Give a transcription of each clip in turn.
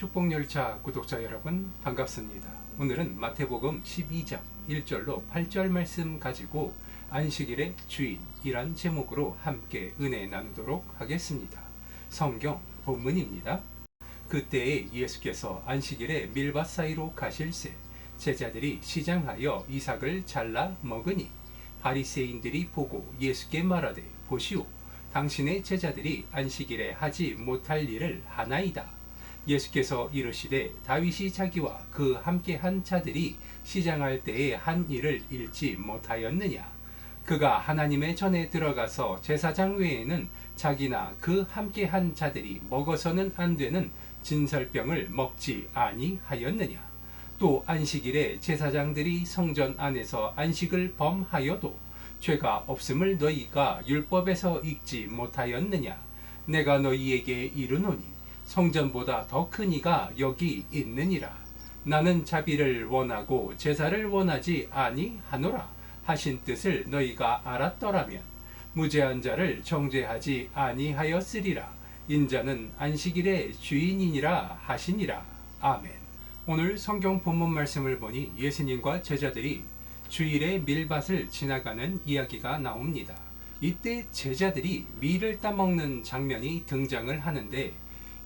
축복열차 구독자 여러분 반갑습니다. 오늘은 마태복음 12장 1절로 8절 말씀 가지고 안식일의 주인이란 제목으로 함께 은혜 나누도록 하겠습니다. 성경 본문입니다. 그때에 예수께서 안식일에 밀밭 사이로 가실새 제자들이 시장하여 이삭을 잘라 먹으니 바리새인들이 보고 예수께 말하되 보시오 당신의 제자들이 안식일에 하지 못할 일을 하나이다. 예수께서 이르시되 다윗이 자기와 그 함께한 자들이 시장할 때에 한 일을 잃지 못하였느냐. 그가 하나님의 전에 들어가서 제사장 외에는 자기나 그 함께한 자들이 먹어서는 안 되는 진설병을 먹지 아니하였느냐. 또 안식일에 제사장들이 성전 안에서 안식을 범하여도 죄가 없음을 너희가 율법에서 읽지 못하였느냐. 내가 너희에게 이르노니 성전보다 더 큰 이가 여기 있느니라. 나는 자비를 원하고 제사를 원하지 아니하노라 하신 뜻을 너희가 알았더라면 무죄한 자를 정죄하지 아니하였으리라. 인자는 안식일의 주인이니라 하시니라. 아멘. 오늘 성경 본문 말씀을 보니 예수님과 제자들이 주일에 밀밭을 지나가는 이야기가 나옵니다. 이때 제자들이 밀을 따먹는 장면이 등장을 하는데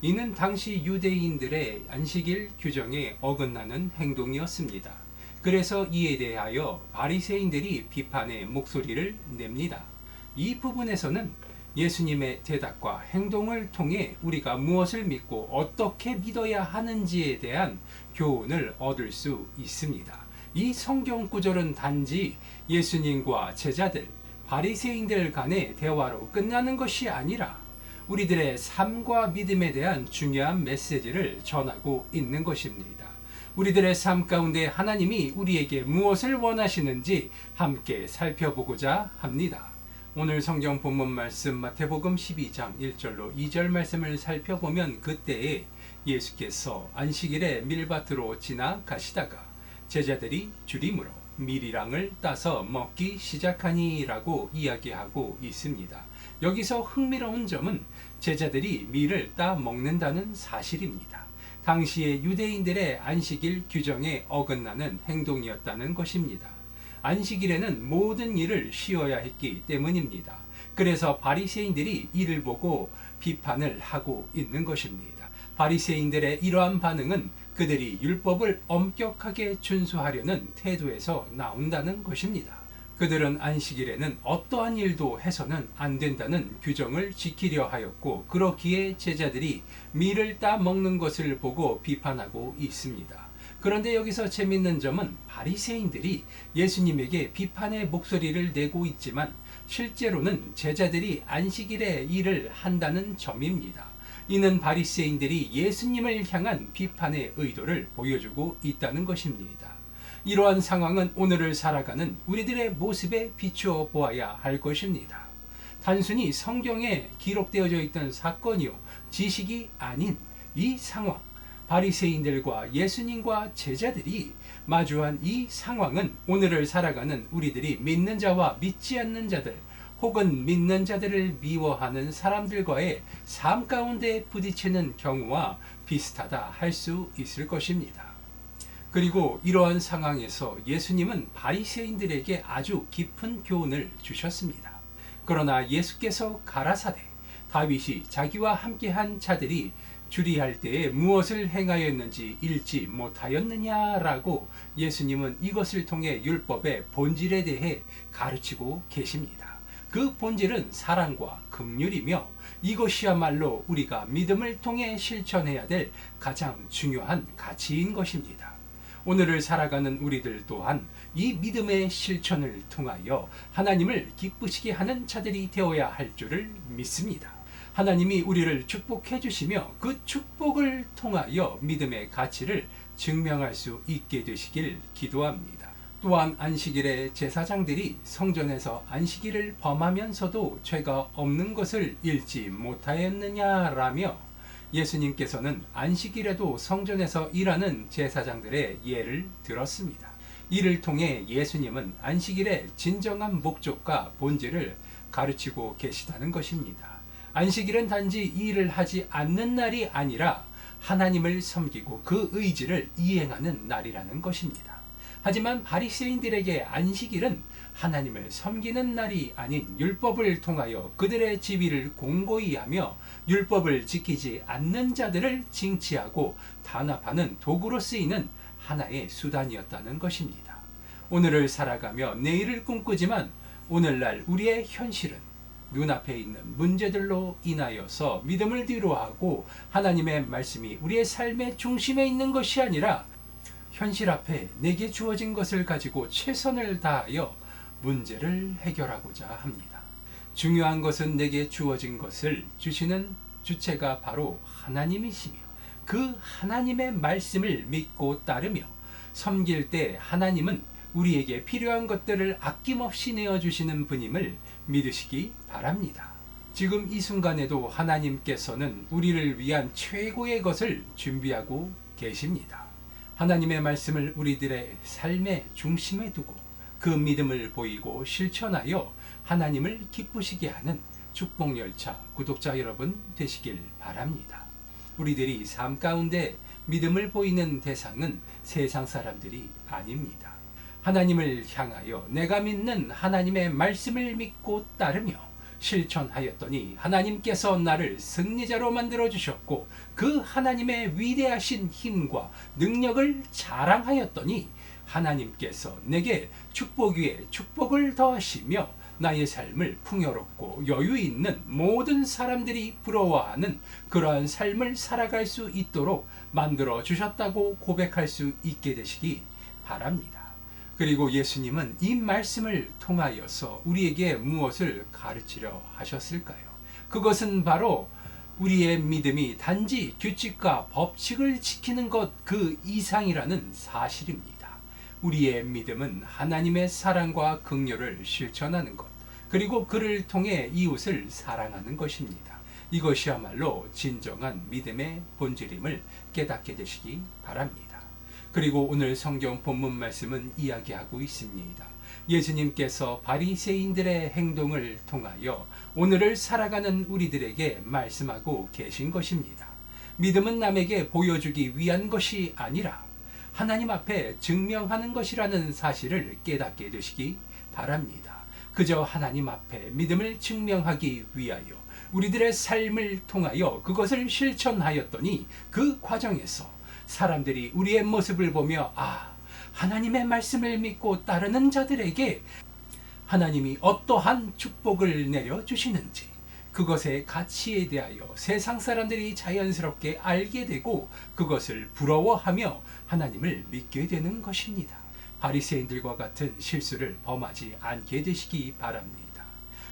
이는 당시 유대인들의 안식일 규정에 어긋나는 행동이었습니다. 그래서 이에 대하여 바리새인들이 비판의 목소리를 냅니다. 이 부분에서는 예수님의 대답과 행동을 통해 우리가 무엇을 믿고 어떻게 믿어야 하는지에 대한 교훈을 얻을 수 있습니다. 이 성경 구절은 단지 예수님과 제자들, 바리새인들 간의 대화로 끝나는 것이 아니라 우리들의 삶과 믿음에 대한 중요한 메시지를 전하고 있는 것입니다. 우리들의 삶 가운데 하나님이 우리에게 무엇을 원하시는지 함께 살펴보고자 합니다. 오늘 성경 본문 말씀 마태복음 12장 1절로 2절 말씀을 살펴보면 그때에 예수께서 안식일에 밀밭으로 지나가시다가 제자들이 줄임으로 밀이랑을 따서 먹기 시작하니라고 이야기하고 있습니다. 여기서 흥미로운 점은 제자들이 밀을 따 먹는다는 사실입니다. 당시의 유대인들의 안식일 규정에 어긋나는 행동이었다는 것입니다. 안식일에는 모든 일을 쉬어야 했기 때문입니다. 그래서 바리새인들이 이를 보고 비판을 하고 있는 것입니다. 바리새인들의 이러한 반응은 그들이 율법을 엄격하게 준수하려는 태도에서 나온다는 것입니다. 그들은 안식일에는 어떠한 일도 해서는 안 된다는 규정을 지키려 하였고 그렇기에 제자들이 밀을 따 먹는 것을 보고 비판하고 있습니다. 그런데 여기서 재밌는 점은 바리새인들이 예수님에게 비판의 목소리를 내고 있지만 실제로는 제자들이 안식일에 일을 한다는 점입니다. 이는 바리새인들이 예수님을 향한 비판의 의도를 보여주고 있다는 것입니다. 이러한 상황은 오늘을 살아가는 우리들의 모습에 비추어 보아야 할 것입니다. 단순히 성경에 기록되어져 있던 사건이요 지식이 아닌 이 상황, 바리새인들과 예수님과 제자들이 마주한 이 상황은 오늘을 살아가는 우리들이 믿는 자와 믿지 않는 자들 혹은 믿는 자들을 미워하는 사람들과의 삶 가운데 부딪히는 경우와 비슷하다 할 수 있을 것입니다. 그리고 이러한 상황에서 예수님은 바리새인들에게 아주 깊은 교훈을 주셨습니다. 그러나 예수께서 가라사대 다윗이 자기와 함께한 자들이 주리할 때에 무엇을 행하였는지 읽지 못하였느냐라고 예수님은 이것을 통해 율법의 본질에 대해 가르치고 계십니다. 그 본질은 사랑과 긍휼이며 이것이야말로 우리가 믿음을 통해 실천해야 될 가장 중요한 가치인 것입니다. 오늘을 살아가는 우리들 또한 이 믿음의 실천을 통하여 하나님을 기쁘시게 하는 자들이 되어야 할 줄을 믿습니다. 하나님이 우리를 축복해 주시며 그 축복을 통하여 믿음의 가치를 증명할 수 있게 되시길 기도합니다. 또한 안식일에 제사장들이 성전에서 안식일을 범하면서도 죄가 없는 것을 읽지 못하였느냐라며 예수님께서는 안식일에도 성전에서 일하는 제사장들의 예를 들었습니다. 이를 통해 예수님은 안식일의 진정한 목적과 본질을 가르치고 계시다는 것입니다. 안식일은 단지 일을 하지 않는 날이 아니라 하나님을 섬기고 그 의지를 이행하는 날이라는 것입니다. 하지만 바리새인들에게 안식일은 하나님을 섬기는 날이 아닌 율법을 통하여 그들의 지위를 공고히 하며 율법을 지키지 않는 자들을 징치하고 단합하는 도구로 쓰이는 하나의 수단이었다는 것입니다. 오늘을 살아가며 내일을 꿈꾸지만 오늘날 우리의 현실은 눈앞에 있는 문제들로 인하여서 믿음을 뒤로하고 하나님의 말씀이 우리의 삶의 중심에 있는 것이 아니라 현실 앞에 내게 주어진 것을 가지고 최선을 다하여 문제를 해결하고자 합니다. 중요한 것은 내게 주어진 것을 주시는 주체가 바로 하나님이시며 그 하나님의 말씀을 믿고 따르며 섬길 때 하나님은 우리에게 필요한 것들을 아낌없이 내어주시는 분임을 믿으시기 바랍니다. 지금 이 순간에도 하나님께서는 우리를 위한 최고의 것을 준비하고 계십니다. 하나님의 말씀을 우리들의 삶의 중심에 두고 그 믿음을 보이고 실천하여 하나님을 기쁘시게 하는 축복열차 구독자 여러분 되시길 바랍니다. 우리들이 삶 가운데 믿음을 보이는 대상은 세상 사람들이 아닙니다. 하나님을 향하여 내가 믿는 하나님의 말씀을 믿고 따르며 실천하였더니 하나님께서 나를 승리자로 만들어 주셨고 그 하나님의 위대하신 힘과 능력을 자랑하였더니 하나님께서 내게 축복 위에 축복을 더하시며 나의 삶을 풍요롭고 여유 있는 모든 사람들이 부러워하는 그러한 삶을 살아갈 수 있도록 만들어 주셨다고 고백할 수 있게 되시기 바랍니다. 그리고 예수님은 이 말씀을 통하여서 우리에게 무엇을 가르치려 하셨을까요? 그것은 바로 우리의 믿음이 단지 규칙과 법칙을 지키는 것 그 이상이라는 사실입니다. 우리의 믿음은 하나님의 사랑과 긍휼을 실천하는 것, 그리고 그를 통해 이웃을 사랑하는 것입니다. 이것이야말로 진정한 믿음의 본질임을 깨닫게 되시기 바랍니다. 그리고 오늘 성경 본문 말씀은 이야기하고 있습니다. 예수님께서 바리새인들의 행동을 통하여 오늘을 살아가는 우리들에게 말씀하고 계신 것입니다. 믿음은 남에게 보여주기 위한 것이 아니라 하나님 앞에 증명하는 것이라는 사실을 깨닫게 되시기 바랍니다. 그저 하나님 앞에 믿음을 증명하기 위하여 우리들의 삶을 통하여 그것을 실천하였더니 그 과정에서 사람들이 우리의 모습을 보며 하나님의 말씀을 믿고 따르는 자들에게 하나님이 어떠한 축복을 내려주시는지 그것의 가치에 대하여 세상 사람들이 자연스럽게 알게 되고 그것을 부러워하며 하나님을 믿게 되는 것입니다. 바리새인들과 같은 실수를 범하지 않게 되시기 바랍니다.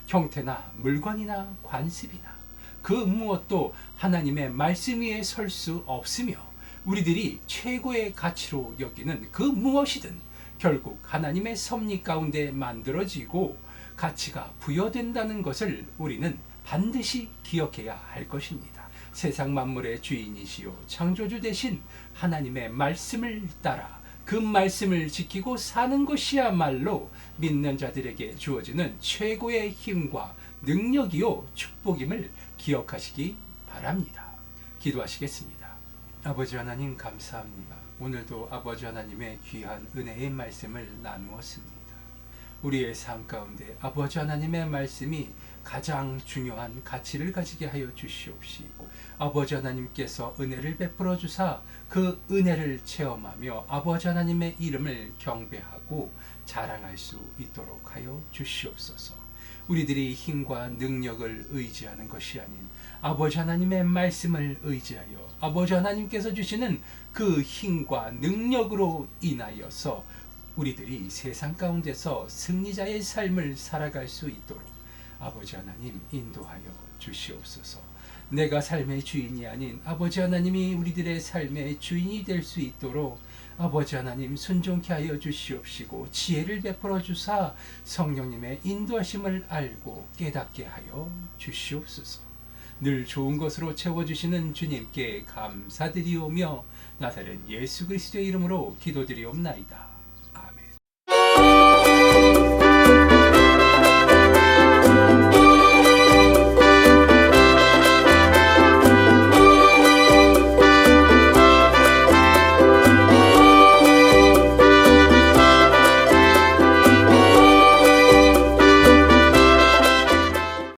형태나 물건이나 관습이나 그 무엇도 하나님의 말씀 위에 설 수 없으며 우리들이 최고의 가치로 여기는 그 무엇이든 결국 하나님의 섭리 가운데 만들어지고 가치가 부여된다는 것을 우리는 반드시 기억해야 할 것입니다. 세상 만물의 주인이시요 창조주 되신 하나님의 말씀을 따라 그 말씀을 지키고 사는 것이야말로 믿는 자들에게 주어지는 최고의 힘과 능력이요 축복임을 기억하시기 바랍니다. 기도하시겠습니다. 아버지 하나님 감사합니다. 오늘도 아버지 하나님의 귀한 은혜의 말씀을 나누었습니다. 우리의 삶 가운데 아버지 하나님의 말씀이 가장 중요한 가치를 가지게 하여 주시옵시고 아버지 하나님께서 은혜를 베풀어 주사 그 은혜를 체험하며 아버지 하나님의 이름을 경배하고 자랑할 수 있도록 하여 주시옵소서. 우리들이 힘과 능력을 의지하는 것이 아닌 아버지 하나님의 말씀을 의지하여 아버지 하나님께서 주시는 그 힘과 능력으로 인하여서 우리들이 세상 가운데서 승리자의 삶을 살아갈 수 있도록 아버지 하나님 인도하여 주시옵소서. 내가 삶의 주인이 아닌 아버지 하나님이 우리들의 삶의 주인이 될 수 있도록 아버지 하나님 순종케 하여 주시옵시고 지혜를 베풀어 주사 성령님의 인도하심을 알고 깨닫게 하여 주시옵소서. 늘 좋은 것으로 채워주시는 주님께 감사드리오며 나사렛 예수 그리스도의 이름으로 기도드리옵나이다.